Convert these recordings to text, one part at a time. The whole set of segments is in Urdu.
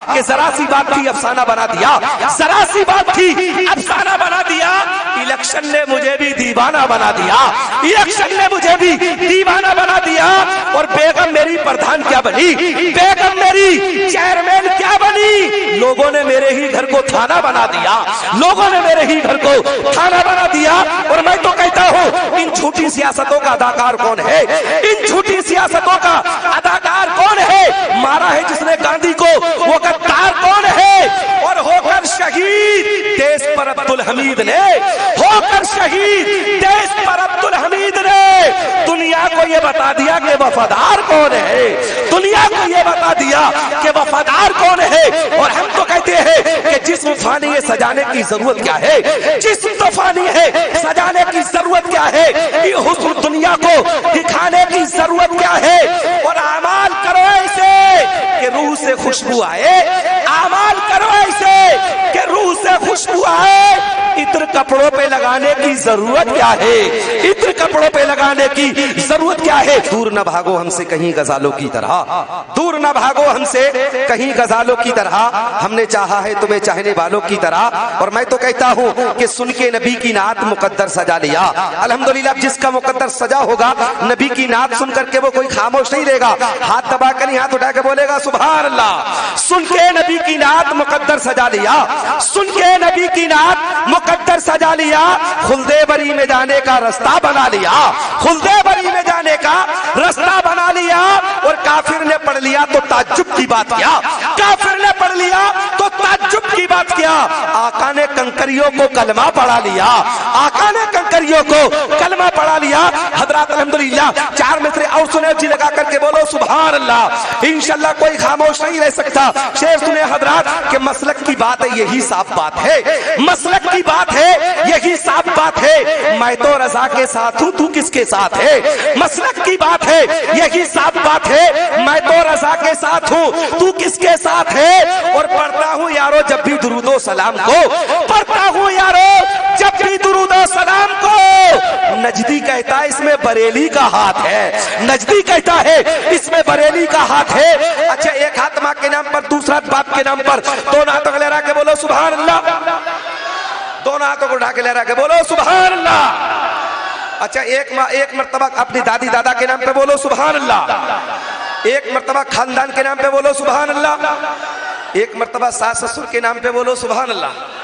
کہ ذرا سی بات تھی افسانہ بنا دیا، ذرا سی بات تھی افسانہ بنا دیا۔ الیکشن نے مجھے بھی دیوانہ بنا دیا، الیکشن نے مجھے بھی دیوانہ بنا دیا۔ اور بیگم میری پردھان کیا بنی، بیگم میری چیئرمین کیا بنی، لوگوں نے میرے ہی گھر کو تھانہ بنا دیا، لوگوں نے میرے ہی گھر کو تھانہ بنا دیا۔ اور میں تو کہتا ہوں ان جھوٹی سیاستوں کا اداکار کون ہے، ان جھوٹی سیاستوں کا اداکار کون ہے؟ مارا ہے جس نے گاندھی کو وہ غدار کون ہے؟ اور ہو کر شہید دیس پر عبدالحمید نے، ہو کر شہید دیس پر عبدالحمید نے دنیا کو یہ بتا دیا کہ وفادار کون ہے، دنیا کو یہ بتا دیا کہ وفادار کون ہے۔ اور ہم تو کہتے ہیں کہ جسم فانی ہے سجانے کی ضرورت کیا ہے، جسم تو فانی ہے سجانے کی ضرورت کیا ہے، یہ حسن دنیا کو دکھانے کی ضرورت کیا ہے۔ اور اعمال کرو ایسے کہ روح سے خوشبو آئے، اعمال کرو ایسے کہ روح سے خوشبو آئے۔ عطر کپڑوں پہ لگانے کی ضرورت کیا ہے، عطر کپڑوں پہ لگانے کی ضرورت کیا ہے۔ دور نہ بھاگو ہم سے کہیں غزالوں کی طرح، دور نہ بھاگو ہم سے کہیں غزالوں کی طرح، ہم نے چاہا ہے تمہیں چاہنے والوں کی طرح۔ اور میں تو کہتا ہوں کہ سن کے نبی کی نعت مقدر سجا لیا۔ الحمدللہ جس کا مقدر سجا ہوگا نبی کی نعت سن کر کے وہ کوئی خاموش نہیں رہے گا، ہاتھ دبا کر ہاتھ اٹھا کے بولے گا سبحان اللہ۔ سن کے نبی کی نعت مقدر سجا لیا، سن کے نبی کی نعت مقدر سجا لیا۔ خلد بری میں جانے کا رستہ بنا لیا، خلد بری میں جانے کا رستہ بنا لیا۔ اور کافر نے پڑھ لیا تو تعجب کی بات کیا، کافر نے پڑھ لیا تو تعجب کی بات کیا۔ آقا نے کنکریوں کو کلمہ پڑھا لیا، آقا نے کنکریوں کو کلمہ پڑھا لیا۔ حضرات الحمدللہ چار مصرے اور سنے جی لگا کر کے بولو سبحان اللہ۔ انشاءاللہ کوئی خاموش نہیں رہ سکتا۔ شعر سنے حضرات کہ مسلک کی بات ہے یہی صاف بات ہے، مسلک کی بات ہے یہی صاف بات ہے۔ میں تو رضا کے ساتھ ہوں تو کس کے ساتھ ہے، مسلک کی بات ہے یہی صاف بات ہے۔ میں تو رضا کے ساتھ ہوں تو کس کے ساتھ ہے۔ اور پڑھتا ہوں یارو جب بھی درود و سلام کو، پڑھتا ہوں یارو جب بھی درود و سلام کو، نجدی کہتا ہے اس میں بریلی کا ہاتھ ہے، نجدی کہتا ہے اس میں بریلی کا ہاتھ ہے۔ اچھا ایک ہاتھ ماں کے نام پر دوسرا باپ کے نام پر، دونوں ہاتھوں کو لہرا کے بولو سبحان اللہ، دونوں ہاتھوں کو اٹھا کے لہرا کے بولو سبحان اللہ۔ اچھا ایک مرتبہ اپنی دادی دادا کے نام پہ بولو سبحان اللہ، ایک مرتبہ خاندان کے نام پہ بولو سبحان اللہ، ایک مرتبہ ساس سسر کے نام پہ بولو سبحان اللہ۔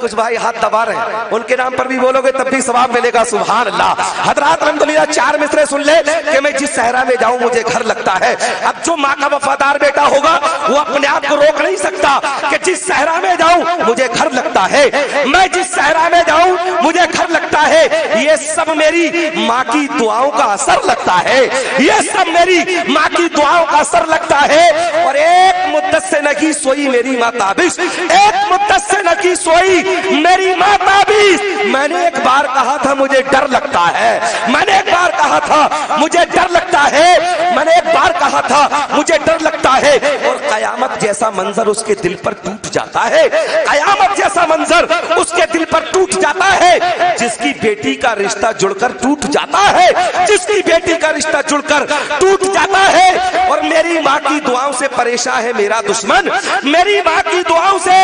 کچھ بھائی ہاتھ دبا رہے ہیں، ان کے نام پر بھی بولو گے تب بھی ثواب ملے گا سبحان اللہ۔ حضرات الحمدللہ چار مصرے سن لے کہ میں جس صحرا میں جاؤں مجھے گھر لگتا ہے۔ اب جو ماں کا وفادار بیٹا ہوگا وہ اپنے آپ کو روک نہیں سکتا کہ جس صحرا میں جاؤں مجھے گھر لگتا ہے، میں جس صحرا میں جاؤں مجھے گھر لگتا ہے۔ یہ سب میری ماں کی دعاؤں کا اثر لگتا ہے، یہ سب میری ماں کی دعاؤں کا اثر لگتا ہے۔ اور ایک مدت سے نہ سوئی میری ماں تابش، ایک مدت سے نہ سوئی میری ماں تابیز۔ میں نے ایک بار کہا تھا مجھے ڈر لگتا ہے، میں نے ایک بار کہا تھا مجھے ڈر لگتا ہے، میں نے ایک بار کہا تھا مجھے ڈر لگتا ہے۔ اور قیامت جیسا منظر اس کے دل پر ٹوٹ جاتا ہے، قیامت جیسا منظر اس کے دل پر ٹوٹ جاتا ہے۔ جس کی بیٹی کا رشتہ جڑ کر ٹوٹ جاتا ہے، جس کی بیٹی کا رشتہ جڑ کر ٹوٹ جاتا ہے۔ اور میری ماں کی دعاؤں سے پریشان ہے میرا دشمن، میری ماں کی دعاؤں سے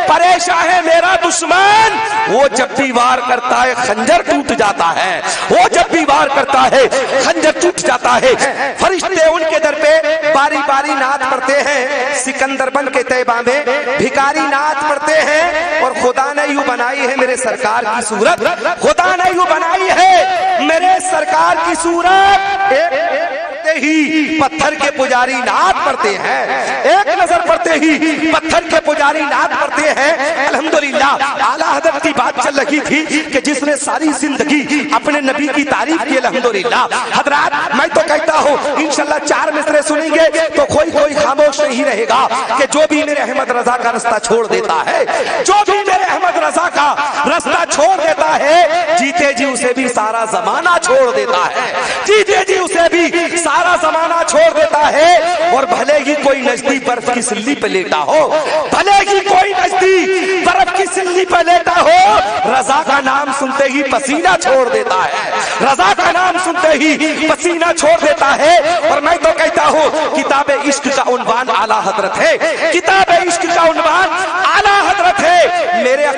پریشان ہے میرا دشمن۔ وہ جب بھی وار کرتا ہے خنجر ٹوٹ جاتا ہے، وہ جب بھی وار کرتا ہے خنجر ٹوٹ جاتا ہے۔ فرشتے ان کے در پہ باری باری نعت پڑھتے ہیں، سکندر بن کے طیبہ میں بھکاری نعت پڑھتے ہیں۔ اور خدا نے یوں بنائی ہے میرے سرکار کی صورت، خدا نے یوں بنائی ہے میرے سرکار کی صورت۔ ہی پتھر کے پجاری نعت پڑھتے ہیں، ایک نظر پڑھتے ہی پتھر کے پجاری نعت پڑھتے ہیں۔ الحمدللہ اعلیٰ حضرت کی بات چل رہی تھی کہ جس نے ساری زندگی اپنے نبی کی تعریف کی الحمدللہ۔ حضرات میں تو کہتا ہوں انشاءاللہ چار مصرے سنیں گے تو کوئی خاموش نہیں رہے گا کہ جو بھی میرے احمد رضا کا رستہ چھوڑ دیتا ہے، جو بھی میرے احمد رضا کا رستہ چھوڑ دیتا ہے، جیتے جی اسے بھی سارا زمانہ چھوڑ دیتا ہے، جیتے جی اسے بھی سارا زمانہ چھوڑ دیتا ہے۔ اور بھلے ہی کوئی نجدی برف کی سلی پہ لیٹا ہو، بھلے ہی کوئی نجدی برف کی سلی پہ لیٹا ہو، رضا کا نام سنتے ہی پسینہ چھوڑ دیتا ہے، رضا کا نام سنتے ہی پسینہ چھوڑ دیتا ہے۔ اور میں تو کہتا ہوں کتاب عشق کا عنوان اعلیٰ حضرت ہے، کتاب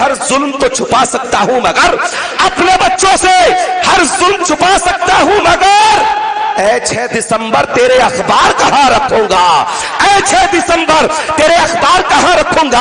ہر ظلم تو چھپا سکتا ہوں مگر اپنے بچوں سے ہر ظلم چھپا سکتا ہوں مگر اے 6 دسمبر تیرے اخبار کہاں رکھوں گا، اے 6 دسمبر تیرے اخبار کہاں رکھوں گا۔